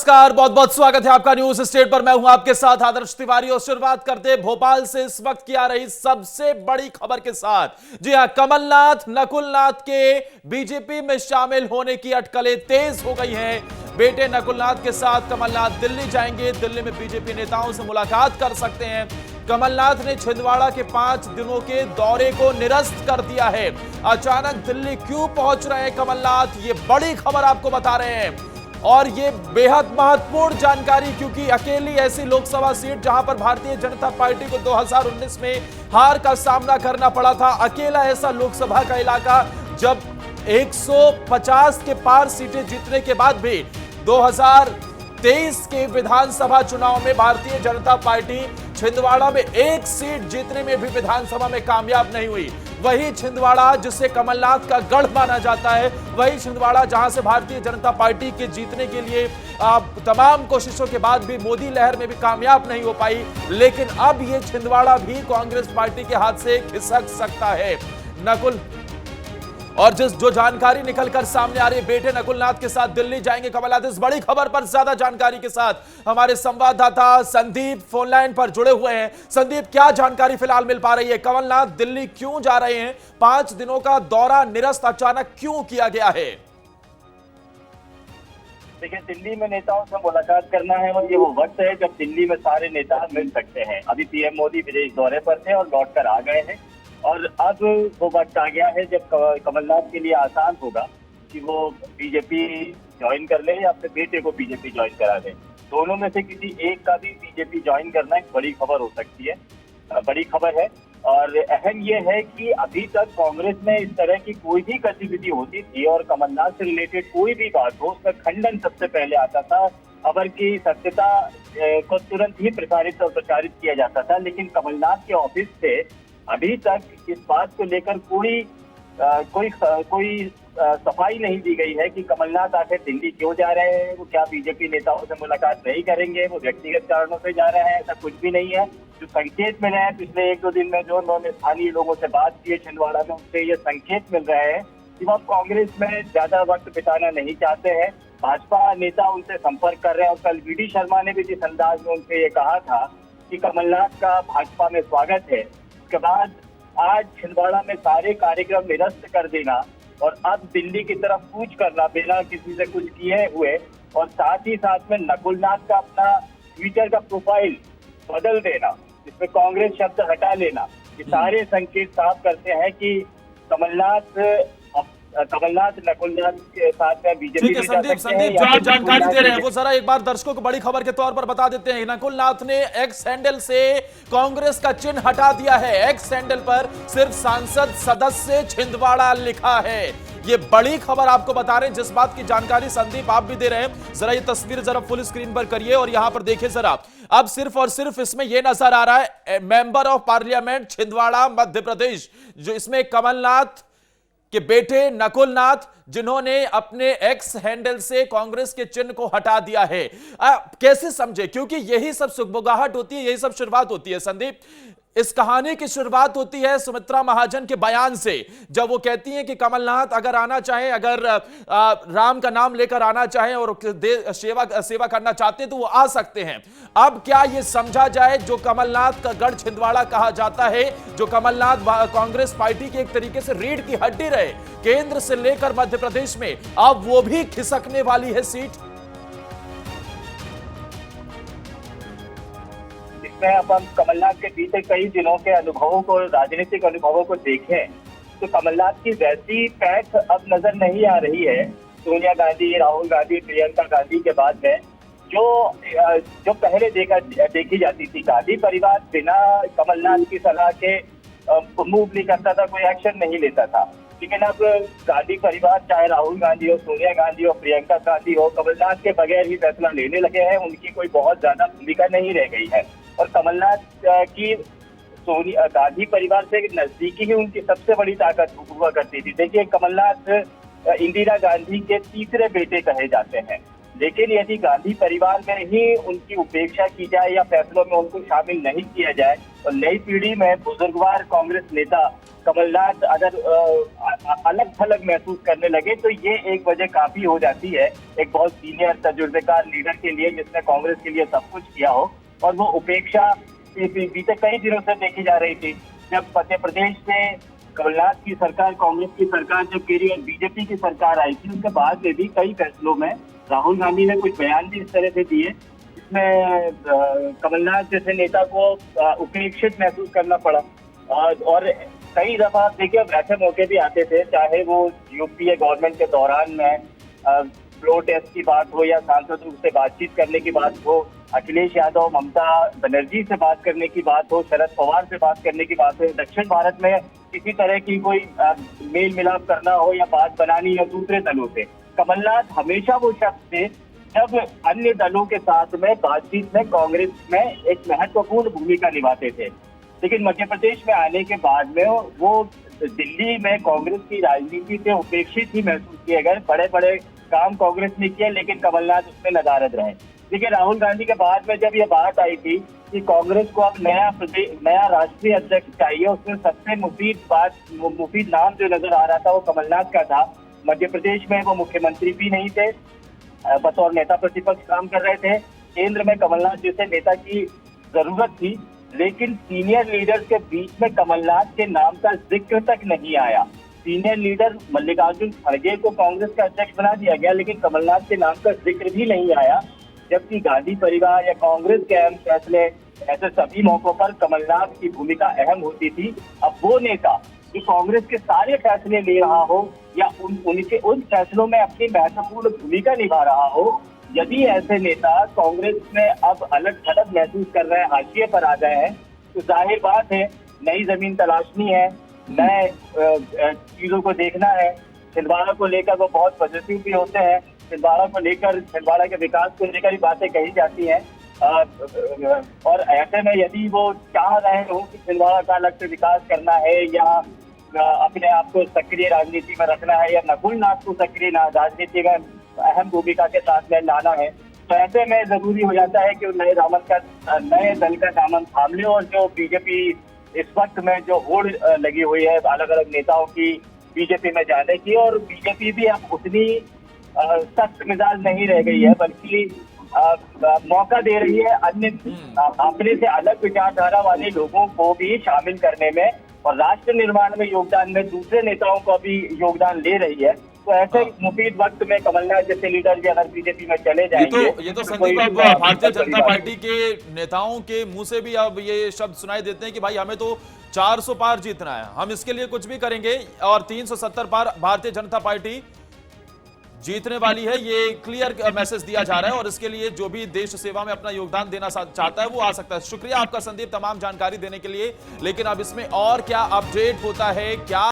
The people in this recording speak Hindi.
नमस्कार, बहुत बहुत स्वागत है आपका न्यूज स्टेट पर। मैं हूं आपके साथ आदर्श तिवारी और शुरुआत करते हैं भोपाल से इस वक्त की आ रही सबसे बड़ी खबर के साथ। जी हां, कमलनाथ नकुलनाथ के बीजेपी में शामिल होने की अटकलें तेज हो गई हैं। बेटे नकुलनाथ के साथ कमलनाथ दिल्ली जाएंगे, दिल्ली में बीजेपी नेताओं से मुलाकात कर सकते हैं। कमलनाथ ने छिंदवाड़ा के 5 दिनों के दौरे को निरस्त कर दिया है। अचानक दिल्ली क्यों पहुंच रहे हैं कमलनाथ, ये बड़ी खबर आपको बता रहे हैं। और ये बेहद महत्वपूर्ण जानकारी, क्योंकि अकेली ऐसी लोकसभा सीट जहां पर भारतीय जनता पार्टी को 2019 में हार का सामना करना पड़ा था, अकेला ऐसा लोकसभा का इलाका जब 150 के पार सीटें जीतने के बाद भी 2023 के विधानसभा चुनाव में भारतीय जनता पार्टी छिंदवाड़ा में एक सीट जीतने में भी विधानसभा में कामयाब नहीं हुई। वही छिंदवाड़ा जिसे कमलनाथ का गढ़ माना जाता है, वही छिंदवाड़ा जहां से भारतीय जनता पार्टी के जीतने के लिए तमाम कोशिशों के बाद भी मोदी लहर में भी कामयाब नहीं हो पाई। लेकिन अब ये छिंदवाड़ा भी कांग्रेस पार्टी के हाथ से खिसक सकता है। नकुल और जो जानकारी निकलकर सामने आ रही है, बेटे नकुलनाथ के साथ दिल्ली जाएंगे कमलनाथ। इस बड़ी खबर पर ज्यादा जानकारी के साथ हमारे संवाददाता संदीप फोन लाइन पर जुड़े हुए हैं। संदीप, क्या जानकारी फिलहाल मिल पा रही है? कमलनाथ दिल्ली क्यों जा रहे हैं? 5 दिनों का दौरा निरस्त अचानक क्यों किया गया है? देखिए, दिल्ली में नेताओं से मुलाकात करना है और ये वो वक्त है जब दिल्ली में सारे नेता मिल सकते हैं। अभी पीएम मोदी विदेश दौरे पर थे और लौट कर आ गए हैं और अब वो वक्त आ गया है जब कमलनाथ के लिए आसान होगा कि वो बीजेपी ज्वाइन कर ले या अपने बेटे को बीजेपी ज्वाइन करा दे। दोनों में से किसी एक का भी बीजेपी ज्वाइन करना एक बड़ी खबर हो सकती है, बड़ी खबर है। और अहम ये है कि अभी तक कांग्रेस में इस तरह की कोई भी गतिविधि होती थी और कमलनाथ से रिलेटेड कोई भी बात हो, उसका खंडन सबसे पहले आता था। खबर की सत्यता को तुरंत ही प्रसारित और प्रचारित किया जाता था। लेकिन कमलनाथ के ऑफिस से अभी तक इस बात को लेकर कोई सफाई नहीं दी गई है कि कमलनाथ आखिर दिल्ली क्यों जा रहे हैं, वो क्या बीजेपी नेताओं से मुलाकात नहीं करेंगे, वो व्यक्तिगत कारणों से जा रहे हैं, ऐसा कुछ भी नहीं है। जो संकेत मिले हैं पिछले 1-2 दिन में, जो उन्होंने स्थानीय लोगों से बात की है छिंदवाड़ा में, उससे ये संकेत मिल रहे हैं कि वो कांग्रेस में ज्यादा वक्त बिताना नहीं चाहते हैं। भाजपा नेता उनसे संपर्क कर रहे हैं और कल वीडी शर्मा ने भी जिस अंदाज में उनसे ये कहा था कि कमलनाथ का भाजपा में स्वागत है, उसके बाद आज छिंदवाड़ा में सारे कार्यक्रम निरस्त कर देना और अब दिल्ली की तरफ कूच करना बिना किसी से कुछ किए हुए, और साथ ही साथ में नकुलनाथ का अपना ट्विटर का प्रोफाइल बदल देना, इसमें कांग्रेस शब्द हटा लेना, ये सारे संकेत साफ करते हैं कि कमलनाथ नकुलनाथ के साथ में बीजेपी में जा सकते हैं। जो जानकारी दे रहे हैं वो जरा एक बार दर्शकों को बड़ी खबर के तौर पर बता देते हैं। नकुलनाथ ने एक्स हैंडल से कांग्रेस का चिन्ह हटा दिया है। एक्स हैंडल पर सिर्फ सांसद सदस्य छिंदवाड़ा लिखा है। ये बड़ी खबर आपको बता रहे हैं, जिस बात की जानकारी संदीप आप भी दे रहे हैं। जरा ये तस्वीर जरा फुल स्क्रीन पर करिए और यहां पर देखिए जरा। अब सिर्फ और सिर्फ इसमें यह नजर आ रहा है member of parliament Chhindwara Madhya Pradesh, जो इसमें कमलनाथ के बेटे नकुलनाथ, जिन्होंने अपने एक्स हैंडल से कांग्रेस के चिन्ह को हटा दिया है। कैसे समझे, क्योंकि यही सब सुगबुगाहट होती है, यही सब शुरुआत होती है संदीप। इस कहानी की शुरुआत होती है सुमित्रा महाजन के बयान से, जब वो कहती हैं कि कमलनाथ अगर आना चाहे, अगर राम का नाम लेकर आना चाहे और सेवा करना चाहते हैं तो वो आ सकते हैं। अब क्या ये समझा जाए, जो कमलनाथ का गढ़ छिंदवाड़ा कहा जाता है, जो कमलनाथ कांग्रेस पार्टी की एक तरीके से रीढ़ की हड्डी रहे केंद्र से लेकर मध्य प्रदेश में, अब वो भी खिसकने वाली है सीट। अब हम कमलनाथ के बीते कई दिनों के अनुभवों को, राजनीतिक अनुभवों को देखें तो कमलनाथ की वैसी पैठ अब नजर नहीं आ रही है सोनिया गांधी, राहुल गांधी, प्रियंका गांधी के बाद में, जो पहले देखी जाती थी। गांधी परिवार बिना कमलनाथ की सलाह के मूव नहीं करता था, कोई एक्शन नहीं लेता था। लेकिन अब गांधी परिवार, चाहे राहुल गांधी हो, सोनिया गांधी हो, प्रियंका गांधी हो, कमलनाथ के बगैर ही फैसला लेने लगे हैं। उनकी कोई बहुत ज्यादा भूमिका नहीं रह गई है और कमलनाथ की गांधी परिवार से नजदीकी ही उनकी सबसे बड़ी ताकत हुआ करती थी। देखिए, कमलनाथ इंदिरा गांधी के तीसरे बेटे कहे जाते हैं लेकिन यदि गांधी परिवार में ही उनकी उपेक्षा की जाए या फैसलों में उनको शामिल नहीं किया जाए और नई पीढ़ी में बुजुर्गवार कांग्रेस नेता कमलनाथ अगर अलग थलग महसूस करने लगे तो ये एक वजह काफी हो जाती है एक बहुत सीनियर तजुर्बेकार लीडर के लिए जिसने कांग्रेस के लिए सब कुछ किया हो। और वो उपेक्षा बीते कई दिनों से देखी जा रही थी। जब मध्य प्रदेश में कमलनाथ की सरकार, कांग्रेस की सरकार जब गिरी और बीजेपी की सरकार आई थी, उसके बाद में भी कई फैसलों में राहुल गांधी ने कुछ बयान भी इस तरह से दिए जिसमें कमलनाथ जैसे नेता को उपेक्षित महसूस करना पड़ा। और कई दफा देखिए अब ऐसे मौके भी आते थे, चाहे वो यूपीए गवर्नमेंट के दौरान में फ्लोर टेस्ट की बात हो या सांसदों से बातचीत करने की बात हो, अखिलेश यादव ममता बनर्जी से बात करने की बात हो, शरद पवार से बात करने की बात हो, दक्षिण भारत में किसी तरह की कोई मेल मिलाप करना हो या बात बनानी हो दूसरे दलों से, कमलनाथ हमेशा वो शख्स थे जब अन्य दलों के साथ में बातचीत में कांग्रेस में एक महत्वपूर्ण भूमिका निभाते थे। लेकिन मध्य प्रदेश में आने के बाद में वो दिल्ली में कांग्रेस की राजनीति से उपेक्षित ही महसूस किए गए। बड़े बड़े काम कांग्रेस ने किए लेकिन कमलनाथ उसमें नदारद रहे। देखिए राहुल गांधी के बाद में जब ये बात आई थी कि कांग्रेस को अब नया राष्ट्रीय अध्यक्ष चाहिए, उसमें सबसे मुफीद नाम जो नजर आ रहा था वो कमलनाथ का था। मध्य प्रदेश में वो मुख्यमंत्री भी नहीं थे, बतौर नेता प्रतिपक्ष काम कर रहे थे। केंद्र में कमलनाथ जैसे नेता की जरूरत थी, लेकिन सीनियर लीडर्स के बीच में कमलनाथ के नाम का जिक्र तक नहीं आया। सीनियर लीडर मल्लिकार्जुन खड़गे को कांग्रेस का अध्यक्ष बना दिया गया, लेकिन कमलनाथ के नाम का जिक्र भी नहीं आया, जबकि गांधी परिवार या कांग्रेस के अहम फैसले ऐसे सभी मौकों पर कमलनाथ की भूमिका अहम होती थी। अब वो नेता जो कांग्रेस के सारे फैसले ले रहा हो या उनके उन फैसलों में अपनी महत्वपूर्ण भूमिका निभा रहा हो, यदि ऐसे नेता कांग्रेस में अब अलग थलग महसूस कर रहे हैं, हाशिए पर आ गए हैं, तो जाहिर बात है नई जमीन तलाशनी है, नए चीजों को देखना है। छिंदवाड़ा को लेकर वो बहुत पॉजिटिव भी होते हैं, छिंदवाड़ा को लेकर, छिंदवाड़ा के विकास को लेकर ही बातें कही जाती हैं। और ऐसे में यदि वो चाह रहे हो कि छिंदवाड़ा का अलग से विकास करना है या अपने आप को सक्रिय राजनीति में रखना है या नकुल नाथ को सक्रिय राजनीति में अहम भूमिका के साथ में लाना है, तो ऐसे में जरूरी हो जाता है कि नए दल का दामन थाम ले। और जो बीजेपी इस वक्त में जो होड़ लगी हुई है अलग अलग नेताओं की बीजेपी में जाने की, और बीजेपी भी अब उतनी सख्त मिजाज नहीं रह गई है, बल्कि मौका दे रही है अन्य अपने से अलग विचारधारा वाले लोगों को भी शामिल करने में और राष्ट्र निर्माण में योगदान में दूसरे नेताओं को भी योगदान ले रही है। तो ऐसे मुफीद वक्त में कमलनाथ जैसे लीडर भी अगर बीजेपी में चले जाएंगे, ये तो संदीप अब भारतीय जनता पार्टी के नेताओं के मुंह से भी अब ये शब्द सुनाई देते हैं कि भाई हमें तो 400 पार जीतना है, हम इसके लिए कुछ भी करेंगे और 370 पार भारतीय जनता पार्टी जीतने वाली है। ये क्लियर मैसेज दिया जा रहा है और इसके लिए जो भी देश सेवा में अपना योगदान देना चाहता है वो आ सकता है। शुक्रिया आपका संदीप तमाम जानकारी देने के लिए। लेकिन अब इसमें और क्या अपडेट होता है, क्या